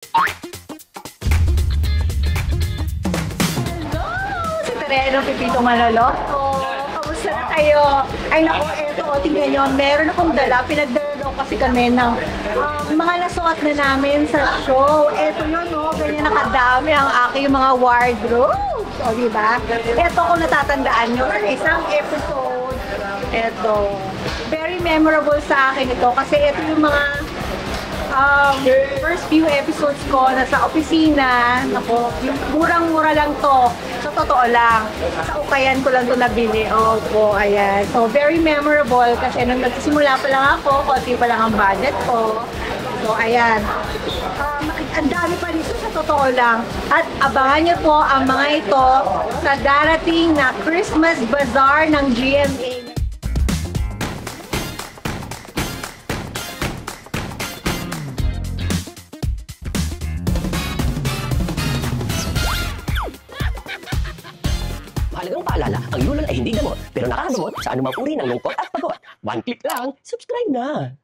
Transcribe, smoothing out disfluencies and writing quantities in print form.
Hello! Si Tereno Pipito Manaloto. Kamusta na kayo? Ay naku, eto, tingnan nyo, meron akong dala. Pinagdala daw kasi kami ng mga nasuot na namin sa show. Eto yun, no? Ganyan nakadami ang aking mga wardrobe. O, diba? Eto kung natatandaan nyo, sa isang episode, eto, very memorable sa akin ito kasi ito yung mga first few episodes ko na sa opisina. Naku, murang-mura lang to. Sa totoo lang. Sa ukayan ko lang to nabili. Opo, ayan. So, very memorable kasi nung nagsisimula pa lang ako, konti pa lang ang budget ko. So, ayan. Ang dami pa dito sa totoo lang. At abangan niyo po ang mga ito sa darating na Christmas Bazaar ng GMA. Mahalagang paalala, ang lulol ay hindi gamot, pero nakakagamot sa anumang uri ng lungkot at pagod. One click lang, subscribe na!